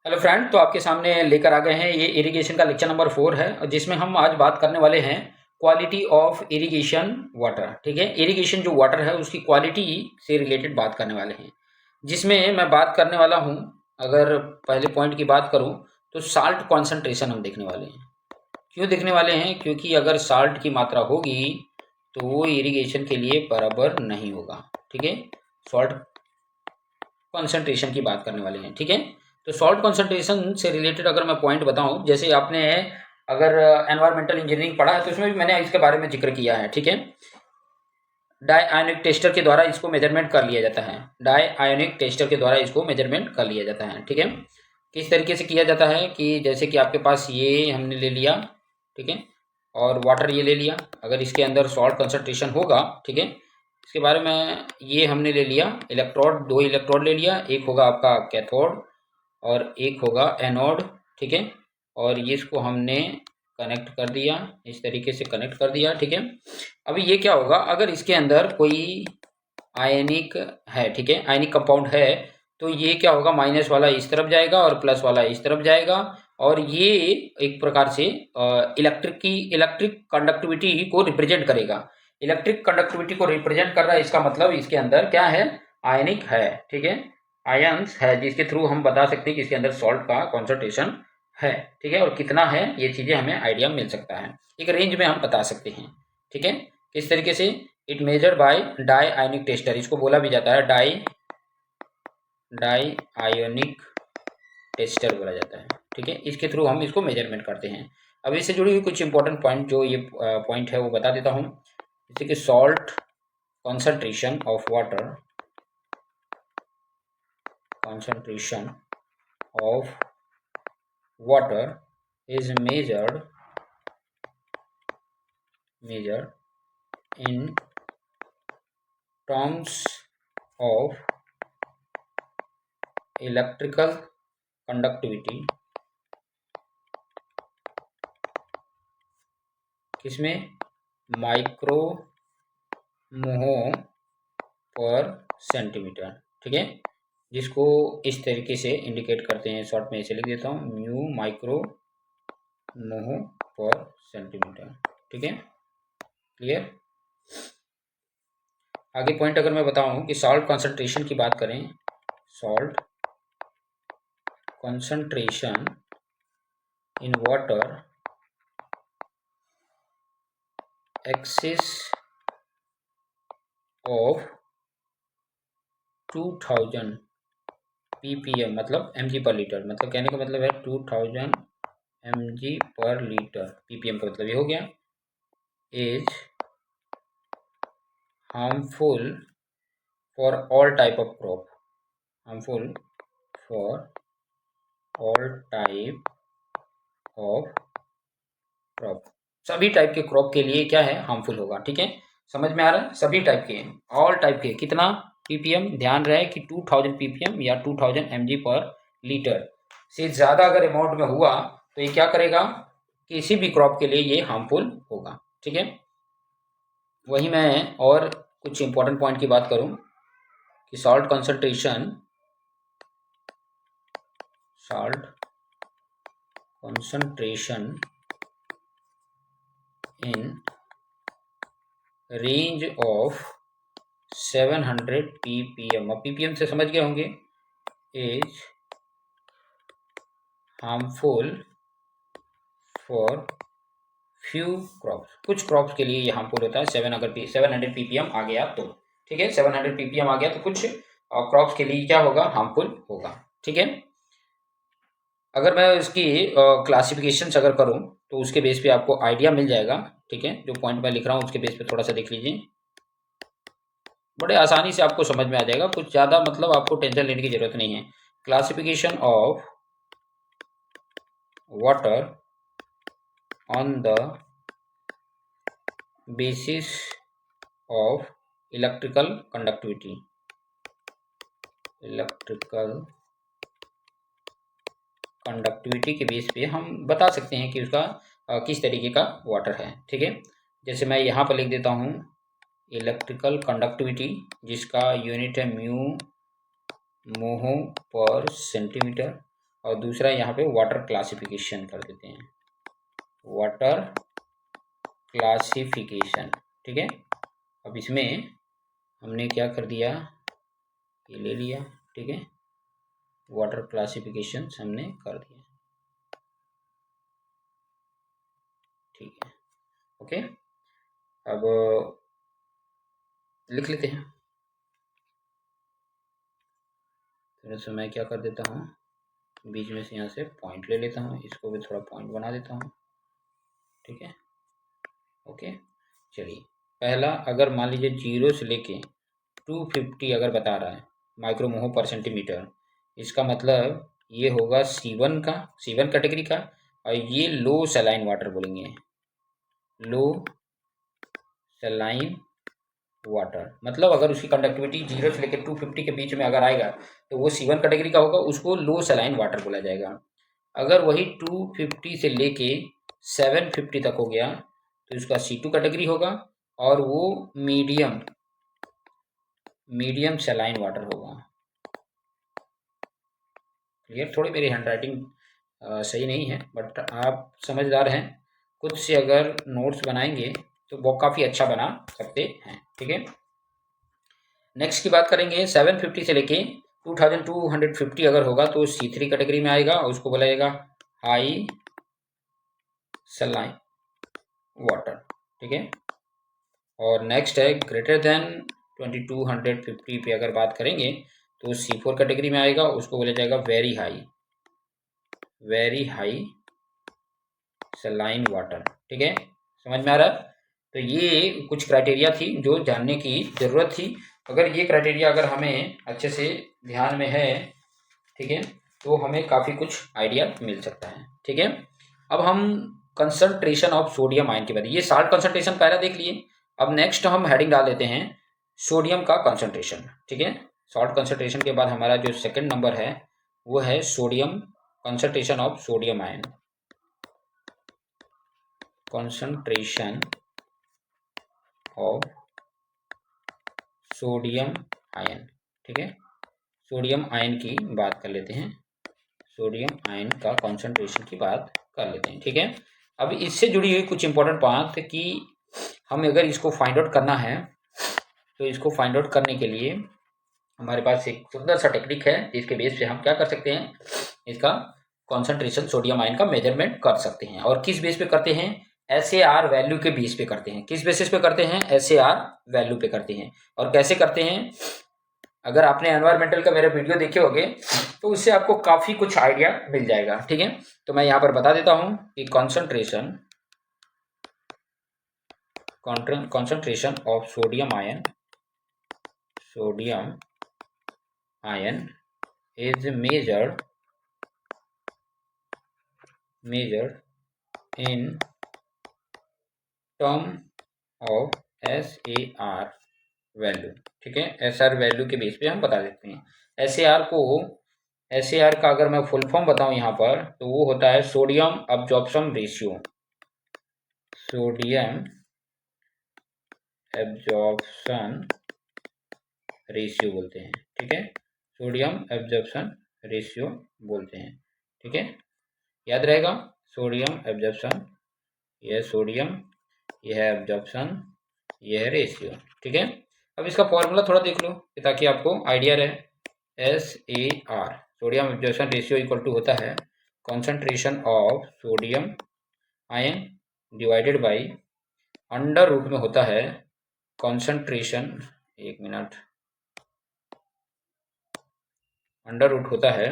Hello friend, तो आपके सामने लेकर आ गए हैं ये इरिगेशन का लेक्चर नंबर 4 है और जिसमें हम आज बात करने वाले हैं क्वालिटी ऑफ इरिगेशन वाटर। ठीक है, इरिगेशन जो वाटर है उसकी क्वालिटी से रिलेटेड बात करने वाले हैं, जिसमें मैं बात करने वाला हूं। अगर पहले पॉइंट की बात करूं तो साल्ट कॉन्सेंट्रेशन हम देखने वाले हैं। क्यों देखने वाले हैं? क्योंकि अगर साल्ट की मात्रा होगी तो वो इरिगेशन के लिए बराबर नहीं होगा। ठीक है, सॉल्ट कॉन्सेंट्रेशन की बात करने वाले हैं। ठीक है, तो सॉल्ट कॉन्सेंट्रेशन से रिलेटेड अगर मैं पॉइंट बताऊं, जैसे आपने अगर एनवायरमेंटल इंजीनियरिंग पढ़ा है तो उसमें भी मैंने इसके बारे में जिक्र किया है। ठीक है, डाई आयोनिक टेस्टर के द्वारा इसको मेजरमेंट कर लिया जाता है। डाई आयोनिक टेस्टर के द्वारा इसको मेजरमेंट कर लिया जाता है। ठीक है, किस तरीके से किया जाता है कि जैसे कि आपके पास ये हमने ले लिया, ठीक है, और वाटर ये ले लिया। अगर इसके अंदर सॉल्ट कंसंट्रेशन होगा, ठीक है, इसके बारे में ये हमने ले लिया इलेक्ट्रोड, दो इलेक्ट्रोड ले लिया, एक होगा आपका कैथोड और एक होगा एनोड। ठीक है, और ये इसको हमने कनेक्ट कर दिया, इस तरीके से कनेक्ट कर दिया। ठीक है, अभी ये क्या होगा, अगर इसके अंदर कोई आयनिक है, ठीक है, आयनिक कंपाउंड है, तो ये क्या होगा, माइनस वाला इस तरफ जाएगा और प्लस वाला इस तरफ जाएगा, और ये एक प्रकार से इलेक्ट्रिक कंडक्टिविटी को रिप्रेजेंट करेगा। इलेक्ट्रिक कंडक्टिविटी को रिप्रेजेंट कर रहा है, इसका मतलब इसके अंदर क्या है, आयनिक है। ठीक है, आयंस है, जिसके थ्रू हम बता सकते हैं कि इसके अंदर सॉल्ट का कॉन्सेंट्रेशन है। ठीक है, और कितना है ये चीज़ें हमें आइडिया मिल सकता है, एक रेंज में हम बता सकते हैं। ठीक है, किस तरीके से, it measured by Dionic tester, इसको बोला भी जाता है डाई आयोनिक टेस्टर बोला जाता है। ठीक है, इसके थ्रू हम इसको मेजरमेंट करते हैं। अब इससे जुड़ी हुई कुछ इंपॉर्टेंट पॉइंट, जो ये पॉइंट है वो बता देता हूँ। जैसे कि salt concentration of water is measured in terms of electrical conductivity, किसमें, माइक्रो मोहो पर सेंटीमीटर। ठीक है, जिसको इस तरीके से इंडिकेट करते हैं, शॉर्ट में इसे लिख देता हूँ, म्यू माइक्रो मोहो पर सेंटीमीटर। ठीक है, क्लियर। आगे पॉइंट अगर मैं बताऊं कि सॉल्ट कॉन्सेंट्रेशन की बात करें, salt concentration in water excess of 2000 ppm, मतलब mg पर लीटर, मतलब कहने का मतलब है 2000 mg पर लीटर, ppm का मतलब ये हो गया, is harmful for all type of crop, harmful for all type of crop, सभी टाइप के क्रॉप के लिए क्या है, हार्मफुल होगा। ठीक है, समझ में आ रहा है, सभी टाइप के, ऑल टाइप के, कितना ppm, ध्यान रहे कि 2000 ppm या 2000 mg पर लीटर से ज़्यादा अगर अमाउंट में हुआ तो ये क्या करेगा, किसी भी क्रॉप के लिए ये हार्मफुल होगा। ठीक है, वही मैं और कुछ इंपॉर्टेंट पॉइंट की बात करूं कि salt concentration in range of 700 ppm, अब ppm से समझ गए होंगे, is harmful for few crops, कुछ क्रॉप्स के लिए ये हार्मफुल होता है। 700 ppm आ गया तो, ठीक है, 700 ppm आ गया तो कुछ क्रॉप्स के लिए क्या होगा, हार्मफुल होगा। ठीक है, अगर मैं इसकी क्लासिफिकेशंस अगर करूं तो उसके बेस पे आपको आइडिया मिल जाएगा। ठीक है, जो पॉइंट मैं लिख रहा हूं उसके बेस पे थोड़ा सा देख लीजिए, बड़े आसानी से आपको समझ में आ जाएगा, कुछ ज़्यादा मतलब आपको टेंशन लेने की जरूरत नहीं है। Classification of water on the basis of electrical conductivity, के बेस पे हम बता सकते हैं कि उसका किस तरीके का वाटर है। ठीक है, जैसे मैं यहाँ पर लिख देता हूँ इलेक्ट्रिकल कंडक्टिविटी, जिसका यूनिट है म्यू मोहो पर सेंटीमीटर, और दूसरा यहाँ पे वाटर क्लासिफिकेशन कर देते हैं, वाटर क्लासिफिकेशन। ठीक है, अब इसमें हमने क्या कर दिया, ये ले लिया। ठीक है, वाटर क्लासिफिकेशन हमने कर दिया। ठीक है, ओके, अब लिख लेते हैं। थोड़ा सा मैं क्या कर देता हूँ, बीच में से यहाँ से पॉइंट ले लेता हूँ, इसको भी थोड़ा पॉइंट बना देता हूँ। ठीक है, ओके, चलिए पहला, अगर मान लीजिए 0 से लेके 250 अगर बता रहा है माइक्रोमोह पर सेंटीमीटर, इसका मतलब ये होगा C1 का, C1 कैटेगरी का, और ये लो सलाइन वाटर बोलेंगे, लो सलाइन वाटर। मतलब अगर उसकी कंडक्टिविटी 0 से लेकर 250 के बीच में अगर आएगा तो वो C1 कैटेगरी का होगा, उसको लो सलाइन वाटर बोला जाएगा। अगर वही 250 से लेके 750 तक हो गया तो इसका C2 कैटेगरी होगा, और वो मीडियम सलाइन वाटर होगा। क्लियर? थोड़ी मेरी हैंडराइटिंग सही नहीं है, बट आप समझदार हैं, खुद से अगर नोट्स बनाएंगे तो वो काफ़ी अच्छा बना सकते हैं। ठीक है, नेक्स्ट की बात करेंगे, 750 से लेके 2250 अगर होगा तो C3 कैटेगरी में आएगा, और उसको बोला जाएगा हाई सलाइन वाटर। ठीक है, और नेक्स्ट है ग्रेटर देन 2250 पे अगर बात करेंगे तो C4 कैटेगरी में आएगा, उसको बोला जाएगा वेरी हाई सलाइन वाटर। ठीक है, समझ में आ रहा है? तो ये कुछ क्राइटेरिया थी जो जानने की ज़रूरत थी। अगर ये क्राइटेरिया अगर हमें अच्छे से ध्यान में है, ठीक है, तो हमें काफ़ी कुछ आइडिया मिल सकता है। ठीक है, अब हम कंसंट्रेशन ऑफ सोडियम आयन की बात, ये साल्ट कंसंट्रेशन पहला देख लिए। अब नेक्स्ट हम हेडिंग डाल देते हैं सोडियम का कंसंट्रेशन। ठीक है, सॉल्ट कंसंट्रेशन के बाद हमारा जो सेकंड नंबर है वो है sodium concentration of sodium ion, concentration of sodium ion. ठीक है, सोडियम आयन की बात कर लेते हैं, सोडियम आयन का कंसंट्रेशन की बात कर लेते हैं। ठीक है, अब इससे जुड़ी हुई कुछ इंपॉर्टेंट बात कि हम अगर इसको फाइंड आउट करना है तो इसको फाइंड आउट करने के लिए हमारे पास एक सुंदर सा टेक्निक है, जिसके बेस पे हम क्या कर सकते हैं, इसका कंसंट्रेशन सोडियम आयन का मेजरमेंट कर सकते हैं। और किस बेस पे करते हैं, SAR वैल्यू के बेस पे करते हैं। किस बेसिस पे करते हैं, SAR वैल्यू पे करते हैं। और कैसे करते हैं, अगर आपने एनवायरमेंटल का मेरा वीडियो देखे होंगे तो उससे आपको काफ़ी कुछ आइडिया मिल जाएगा। ठीक है, तो मैं यहाँ पर बता देता हूँ कि concentration of sodium ion is measured in term of SAR value. ठीक है, SR वैल्यू के बेस पे हम बता देते हैं। SAR का अगर मैं फुल फॉर्म बताऊं यहाँ पर तो वो होता है sodium absorption ratio, sodium absorption ratio बोलते हैं। ठीक है, सोडियम एब्जॉर्प्शन रेशियो बोलते हैं। ठीक है, याद रहेगा, सोडियम एब्जॉर्प्शन, यह सोडियम, यह है एब्जॉर्प्शन, यह है रेशियो। ठीक है, अब इसका फॉर्मूला थोड़ा देख लो ताकि आपको आइडिया रहे। SAR sodium absorption ratio equal to होता है concentration of sodium ion divided by under root में होता है कंसंट्रेशन, एक मिनट, अंडर रूट होता है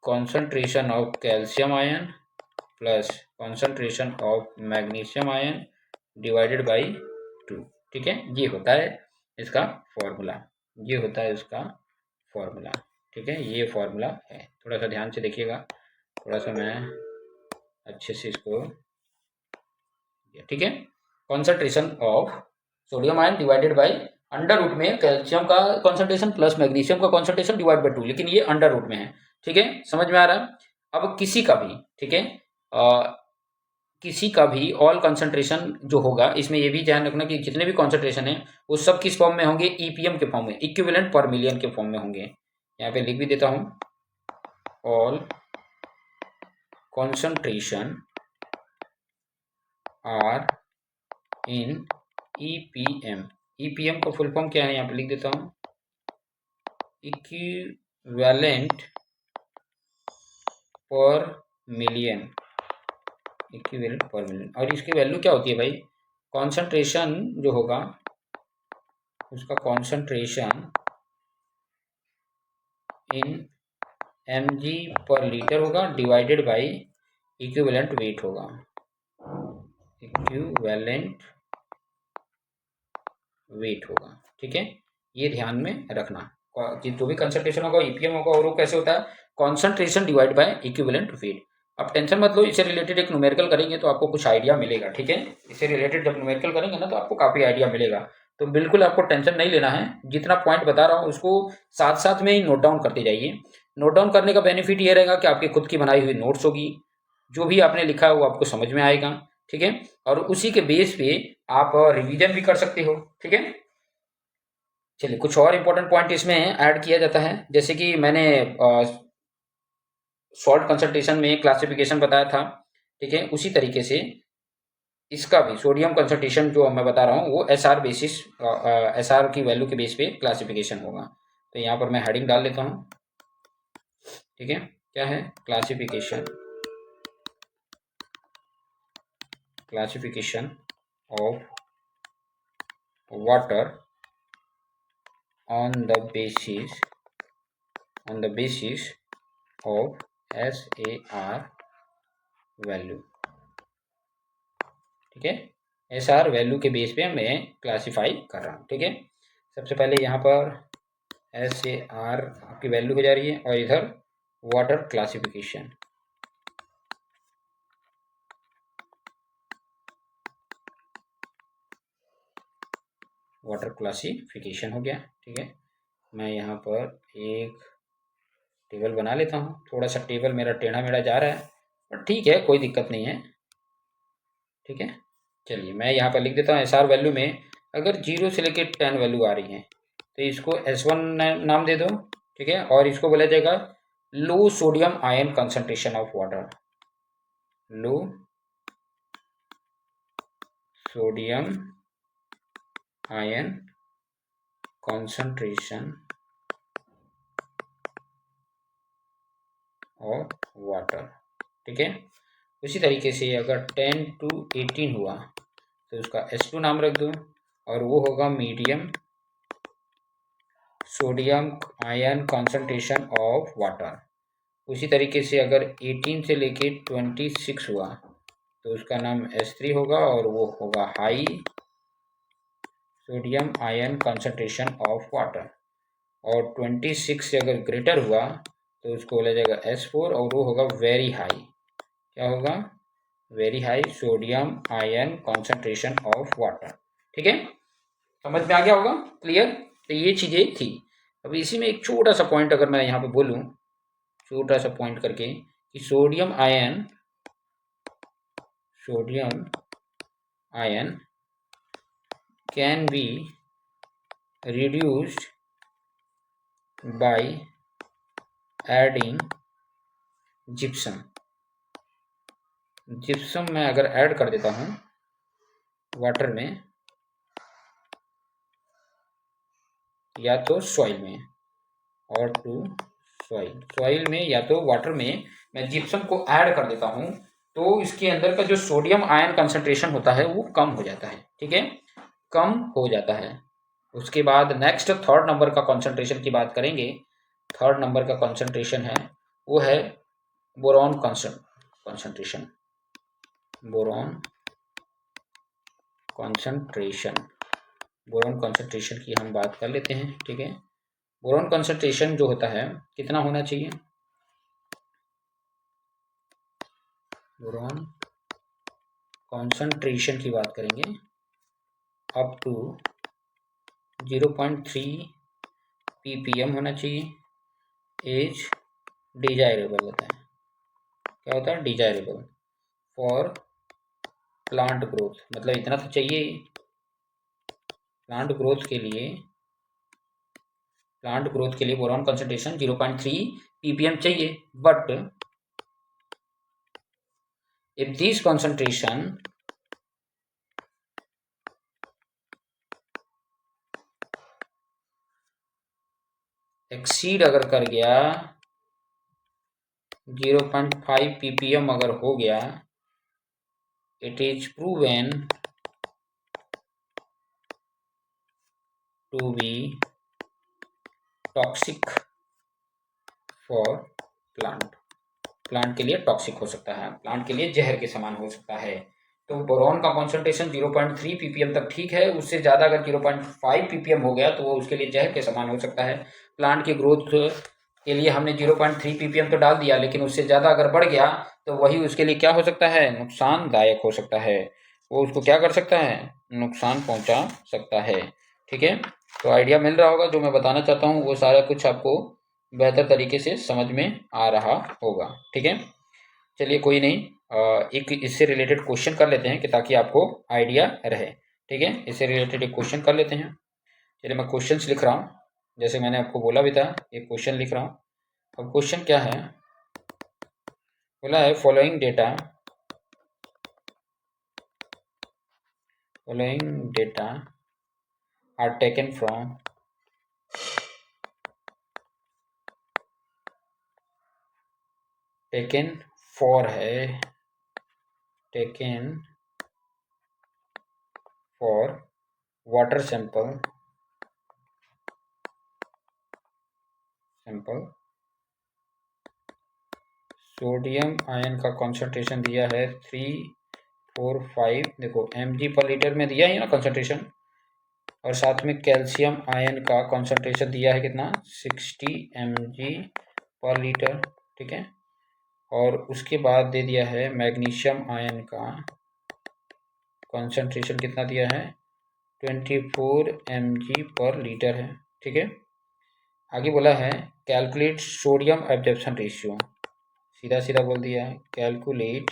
concentration of calcium ion plus concentration of magnesium ion divided bye 2। ठीक है, ये होता है इसका फॉर्मूला, ये होता है इसका फॉर्मूला। ठीक है, ये फॉर्मूला है, थोड़ा सा ध्यान से देखिएगा, थोड़ा सा मैं अच्छे से इसको, ठीक है, concentration of sodium ion divided by under root में कैल्शियम का कंसंट्रेशन प्लस मैग्नीशियम का कंसंट्रेशन डिवाइड बाय 2, लेकिन ये अंडर रूट में है। ठीक है, समझ में आ रहा है? अब किसी का भी, ठीक है, किसी का भी ऑल कंसंट्रेशन जो होगा, इसमें ये भी ध्यान रखना कि जितने भी कंसंट्रेशन है वो सब किस फॉर्म में होंगे, EPM के फॉर्म में, इक्विवेलेंट पर मिलियन के फॉर्म में होंगे। यहाँ पे लिख भी देता हूँ, all concentration are in EPM। EPM का फुल फॉर्म क्या है, यहाँ पे लिख देता हूँ, इक्विवेलेंट पर मिलियन, इक्विवेलेंट पर मिलियन। और इसकी वैल्यू क्या होती है भाई, कॉन्सेंट्रेशन जो होगा उसका कॉन्सेंट्रेशन इन mg पर लीटर होगा डिवाइडेड बाय इक्विवेलेंट वेट होगा, इक्विवेलेंट वेट होगा। ठीक है, ये ध्यान में रखना, जो भी कंसंट्रेशन होगा ईपीएम होगा और वो कैसे होता है, concentration divide by equivalent wait. अब टेंशन मत लो, इससे रिलेटेड एक न्यूमेरिकल करेंगे तो आपको कुछ आइडिया मिलेगा। ठीक है, इससे रिलेटेड जब न्यूमेरिकल करेंगे ना तो आपको काफी आइडिया मिलेगा, तो बिल्कुल आपको टेंशन नहीं लेना है। जितना पॉइंट बता रहा हूँ उसको साथ साथ में ही नोट डाउन करते जाइए। नोट डाउन करने का बेनिफिट ये रहेगा कि आपकी खुद की बनाई हुई नोट्स होगी, जो भी आपने लिखा है वो आपको समझ में आएगा। ठीक है, और उसी के बेस पे आप रिवीजन भी कर सकते हो। ठीक है, चलिए कुछ और इंपॉर्टेंट पॉइंट इसमें ऐड किया जाता है, जैसे कि मैंने सॉल्ट कंसंट्रेशन में क्लासिफिकेशन बताया था। ठीक है, उसी तरीके से इसका भी सोडियम कंसंट्रेशन जो मैं बता रहा हूँ वो एसआर बेसिस, एसआर की वैल्यू के बेस पे क्लासिफिकेशन होगा। तो यहाँ पर मैं हेडिंग डाल लेता हूँ। ठीक है, क्या है, classification, classification of water on the basis of SAR value. ठीक है, SR वैल्यू के बेस पे मैं क्लासिफाई कर रहा हूँ। ठीक है, सबसे पहले यहाँ पर SAR आपकी वैल्यू हो जा रही है और इधर वाटर क्लासिफिकेशन, वाटर क्लासिफिकेशन हो गया। ठीक है, मैं यहाँ पर एक टेबल बना लेता हूँ। थोड़ा सा टेबल मेरा टेढ़ा मेढ़ा जा रहा है, पर ठीक है, कोई दिक्कत नहीं है। ठीक है, चलिए मैं यहाँ पर लिख देता हूँ एसआर वैल्यू में अगर 0 से लेकर 10 वैल्यू आ रही है तो इसको S1 नाम दे दो। ठीक है, और इसको बोला जाएगा low sodium ion concentration of water, low sodium ion concentration of water. ठीक है, उसी तरीके से अगर 10 to 18 हुआ तो उसका S2 नाम रख दो और वो होगा medium sodium ion concentration of water. उसी तरीके से अगर 18 से लेके 26 हुआ तो उसका नाम S3 होगा और वो होगा high sodium ion concentration of water. और 26 से अगर ग्रेटर हुआ तो उसको बोला जाएगा S4 और वो होगा वेरी हाई, क्या होगा, very high sodium ion concentration of water. ठीक है, समझ में आ गया होगा, क्लियर। तो ये चीज़ें थी। अब इसी में एक छोटा सा पॉइंट अगर मैं यहाँ पे बोलूँ, छोटा सा पॉइंट करके कि sodium ion can be reduced by adding gypsum. Gypsum मैं अगर ऐड कर देता हूँ वाटर में या तो सॉइल में, और टू सॉइल में या तो वाटर में मैं जिप्सम को ऐड कर देता हूँ तो इसके अंदर का जो सोडियम आयन कंसंट्रेशन होता है वो कम हो जाता है। ठीक है, कम हो जाता है। उसके बाद नेक्स्ट थर्ड नंबर का कंसंट्रेशन की बात करेंगे। थर्ड नंबर का कंसंट्रेशन है वो है boron concentration, boron concentration, boron concentration की हम बात कर लेते हैं। ठीक है, बोरॉन कंसंट्रेशन जो होता है कितना होना चाहिए, बोरॉन कंसंट्रेशन की बात करेंगे अप टू 0.3 ppm होना चाहिए। एज डिजायरेबल होता है, क्या होता है, डिजायरेबल फॉर प्लांट ग्रोथ, मतलब इतना तो चाहिए ही। प्लांट ग्रोथ के लिए बोरॉन कंसंट्रेशन 0.3 ppm चाहिए, but if this concentration exceed अगर कर गया 0.5 ppm अगर हो गया, it is proven to be toxic for plant के लिए टॉक्सिक हो सकता है, प्लांट के लिए जहर के समान हो सकता है। तो बोरॉन का कॉन्सेंट्रेशन 0.3 ppm तक ठीक है, उससे ज़्यादा अगर 0.5 ppm हो गया तो वो उसके लिए जहर के समान हो सकता है। प्लांट की ग्रोथ के लिए हमने 0.3 ppm तो डाल दिया, लेकिन उससे ज़्यादा अगर बढ़ गया तो वही उसके लिए क्या हो सकता है, नुकसानदायक हो सकता है, वो उसको क्या कर सकता है, नुकसान पहुंचा सकता है। ठीक है, तो आइडिया मिल रहा होगा, जो मैं बताना चाहता हूँ वो सारा कुछ आपको बेहतर तरीके से समझ में आ रहा होगा। ठीक है, चलिए कोई नहीं, एक इससे रिलेटेड क्वेश्चन कर लेते हैं कि ताकि आपको आइडिया रहे। ठीक है, इससे रिलेटेड एक क्वेश्चन कर लेते हैं। चलिए मैं क्वेश्चंस लिख रहा हूँ, जैसे मैंने आपको बोला भी था, एक क्वेश्चन लिख रहा हूँ। अब क्वेश्चन क्या है, बोला है following data are taken from taken for water sample sodium ion का कॉन्सेंट्रेशन दिया है 345, देखो mg पर लीटर में दिया है ना कॉन्सेंट्रेशन, और साथ में कैल्शियम आयन का कॉन्सेंट्रेशन दिया है कितना, 60 mg पर लीटर। ठीक है, और उसके बाद दे दिया है मैग्नीशियम आयन का कॉन्सेंट्रेशन कितना दिया है, 24 mg पर लीटर है। ठीक है, आगे बोला है कैलकुलेट सोडियम एब्जॉर्प्शन रेशियो, सीधा सीधा बोल दिया है, कैलकुलेट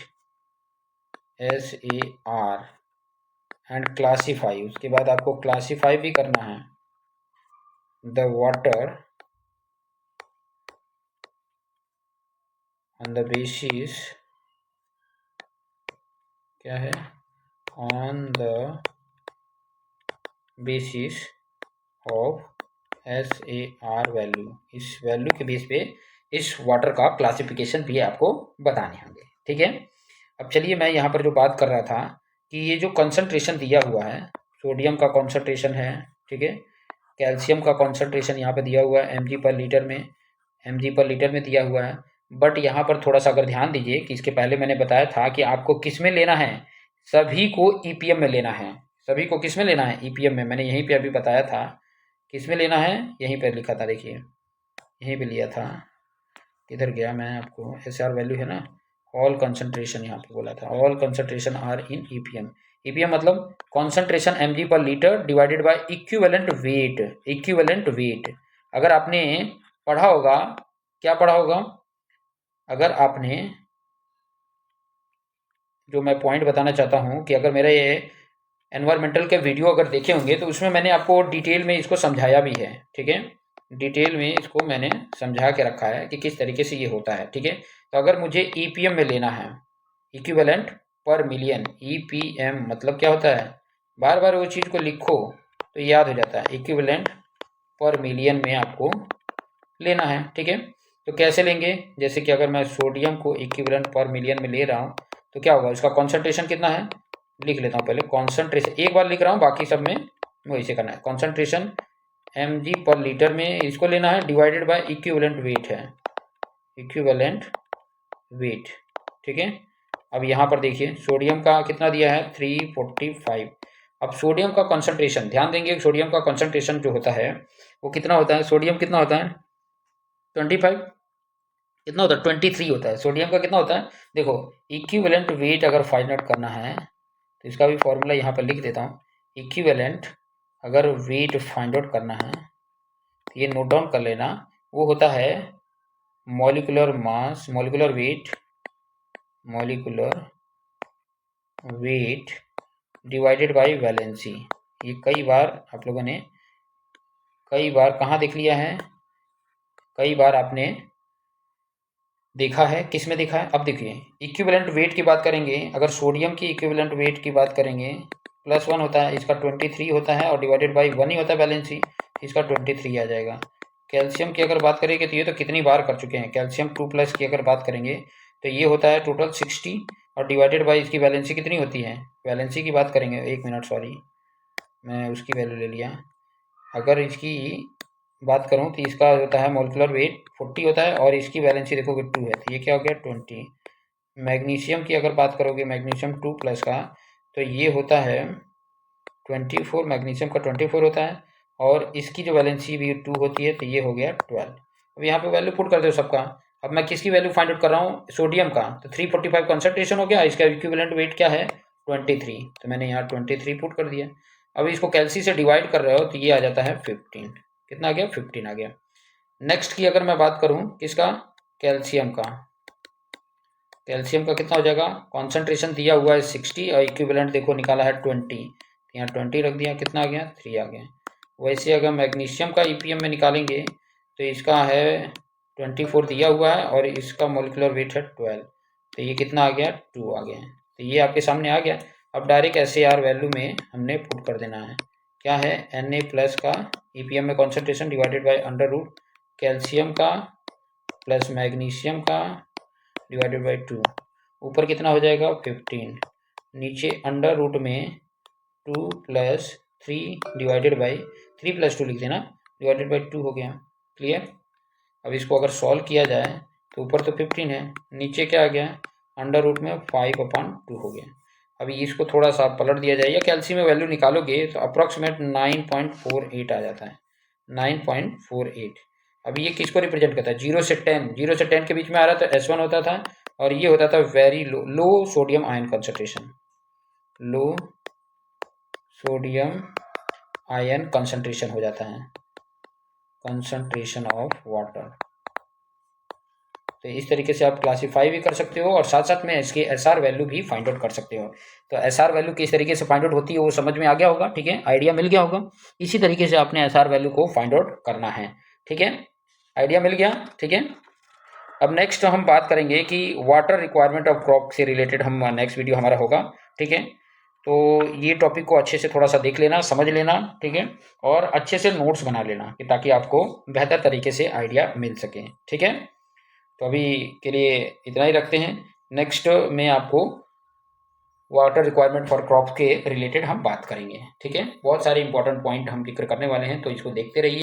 SAR एंड क्लासीफाई, उसके बाद आपको क्लासीफाई भी करना है the water on the basis, क्या है, on the basis of SAR value, इस वैल्यू के बेस पे इस वाटर का क्लासिफिकेशन भी आपको बताने होंगे। ठीक है, अब चलिए मैं यहाँ पर जो बात कर रहा था कि ये जो कंसंट्रेशन दिया हुआ है, सोडियम का कंसंट्रेशन है, ठीक है, कैल्शियम का कंसंट्रेशन यहाँ पे दिया हुआ है mg पर लीटर में दिया हुआ है, बट यहाँ पर थोड़ा सा अगर ध्यान दीजिए कि इसके पहले मैंने बताया था कि आपको किस में लेना है, सभी को ईपीएम में लेना है, सभी को किस में लेना है, ईपीएम में। मैंने यहीं पे अभी बताया था किस में लेना है, यहीं पर लिखा था, देखिए यहीं पे लिया था, किधर गया, मैं आपको SR वैल्यू है ना, ऑल कंसंट्रेशन यहाँ पे बोला था, all concentration are in EPM. EPM मतलब कंसंट्रेशन mg पर litre divided by equivalent weight. अगर आपने पढ़ा होगा, क्या पढ़ा होगा, अगर आपने, जो मैं पॉइंट बताना चाहता हूँ कि अगर मेरा ये एनवायरमेंटल के वीडियो अगर देखे होंगे तो उसमें मैंने आपको डिटेल में इसको समझाया भी है। ठीक है, डिटेल में इसको मैंने समझा के रखा है कि किस तरीके से ये होता है। ठीक है, तो अगर मुझे ईपीएम में लेना है, इक्विवेलेंट पर मिलियन, ईपीएम मतलब क्या होता है, बार बार वो चीज़ को लिखो तो याद हो जाता है, इक्विवेलेंट पर मिलियन में आपको लेना है। ठीक है, तो कैसे लेंगे, जैसे कि अगर मैं सोडियम को इक्विवेलेंट पर मिलियन में ले रहा हूँ तो क्या होगा, उसका कॉन्सेंट्रेशन कितना है, लिख लेता हूँ पहले कॉन्सेंट्रेशन, एक बार लिख रहा हूँ, बाकी सब में वही से करना है। कॉन्सेंट्रेशन mg पर लीटर में इसको लेना है, डिवाइडेड बाय इक्विवेलेंट वेट है, इक्विवेलेंट वेट। ठीक है, अब यहाँ पर देखिए सोडियम का कितना दिया है, 345। अब सोडियम का कॉन्सेंट्रेशन ध्यान देंगे, सोडियम का कॉन्सेंट्रेशन जो होता है वो कितना होता है, सोडियम कितना होता है 25, कितना होता है 23 होता है, सोडियम का कितना होता है, देखो इक्विवेलेंट वेट अगर फाइंड आउट करना है तो इसका भी फॉर्मूला यहाँ पर लिख देता हूँ। इक्विवेलेंट अगर वेट फाइंड आउट करना है तो ये नोट डाउन कर लेना, वो होता है molecular mass, molecular weight divided by valency. ये कई बार आप लोगों ने कई बार कहाँ देख लिया है, कई बार आपने देखा है, किस में देखा है। अब देखिए इक्विवेलेंट वेट की बात करेंगे, अगर सोडियम की इक्विवेलेंट वेट की बात करेंगे +1 होता है, इसका 23 होता है और डिवाइडेड बाई 1 ही होता है वैलेंसी, इसका 23 आ जाएगा। कैल्शियम की अगर बात करेंगे तो ये तो कितनी बार कर चुके हैं, कैल्शियम 2+ की अगर बात करेंगे तो ये होता है टोटल 60 और डिवाइडेड बाई इसकी वैलेंसी कितनी होती है, वैलेंसी की बात करेंगे, 1 मिनट सॉरी मैं उसकी वैल्यू ले लिया। अगर इसकी बात करूँ तो इसका होता है मोलिकुलर वेट 40 होता है और इसकी वैलेंसी देखोगे 2 है, तो ये क्या हो गया 20। मैग्नीशियम की अगर बात करोगे, मैग्नीशियम 2+ का, तो ये होता है 24, मैग्नीशियम का 24 होता है और इसकी जो वैलेंसी भी 2 होती है, तो ये हो गया 12। अब यहाँ पे वैल्यू पुट कर दो सबका। अब मैं किसकी वैल्यू फाइंड आउट कर रहा हूँ, सोडियम का, तो 345 कंसंट्रेशन हो गया, इसका इक्विवेलेंट वेट क्या है 23, तो मैंने यहाँ 23 पुट कर दिया। अब इसको कैल्सी से डिवाइड कर रहे हो तो ये आ जाता है 15, कितना आ गया 15 आ गया। नेक्स्ट की अगर मैं बात करूँ किसका, कैल्शियम का, कैल्शियम का कितना हो जाएगा, कॉन्सेंट्रेशन दिया हुआ है 60 और इक्विवेलेंट देखो निकाला है 20, यहाँ 20 रख दिया, कितना आ गया 3 आ गया। वैसे अगर मैग्नीशियम का ईपीएम में निकालेंगे तो इसका है 24 दिया हुआ है और इसका मोलिकुलर वेट है 12, तो ये कितना आ गया 2 आ गया, तो ये आपके सामने आ गया। अब डायरेक्ट SAR वैल्यू में हमने पुट कर देना है, क्या है Na+ का ईपीएम में कॉन्सेंट्रेशन डिवाइडेड बाई √ कैल्शियम का प्लस मैग्नीशियम का डिवाइडेड बाई 2, ऊपर कितना हो जाएगा 15, नीचे √ में 2 + 3 डिवाइडेड बाई 3 + 2 लिख देना, डिवाइडेड बाई 2 हो गया। क्लियर। अब इसको अगर सॉल्व किया जाए तो ऊपर तो 15 है, नीचे क्या आ गया √ में 5/2 हो गया। अभी इसको थोड़ा सा पलट दिया जाए या कैल्शियम में वैल्यू निकालोगे तो अप्रॉक्सीमेट 9.48 आ जाता है, 9.48। अभी ये किसको रिप्रेजेंट करता है, 0 से 10, 0 से 10 के बीच में आ रहा था S1 होता था और ये होता था very low sodium ion concentration, low sodium ion concentration हो जाता है, कंसंट्रेशन ऑफ वाटर। तो इस तरीके से आप क्लासीफाई भी कर सकते हो और साथ साथ में इसके SR वैल्यू भी फाइंड आउट कर सकते हो। तो SR वैल्यू किस तरीके से फाइंड आउट होती है वो समझ में आ गया होगा, ठीक है, आइडिया मिल गया होगा। इसी तरीके से आपने SR वैल्यू को फाइंड आउट करना है, ठीक है, आइडिया मिल गया, ठीक है। अब नेक्स्ट हम बात करेंगे कि वाटर रिक्वायरमेंट ऑफ क्रॉप से रिलेटेड हम नेक्स्ट वीडियो हमारा होगा, ठीक है। तो ये टॉपिक को अच्छे से थोड़ा सा देख लेना, समझ लेना, ठीक है, और अच्छे से नोट्स बना लेना कि ताकि आपको बेहतर तरीके से आइडिया मिल सके, ठीक है। तो अभी के लिए इतना ही रखते हैं, नेक्स्ट में आपको वाटर रिक्वायरमेंट फॉर क्रॉप के रिलेटेड हम बात करेंगे, ठीक है। बहुत सारे इंपॉर्टेंट पॉइंट हम जिक्र करने वाले हैं, तो इसको देखते रहिए।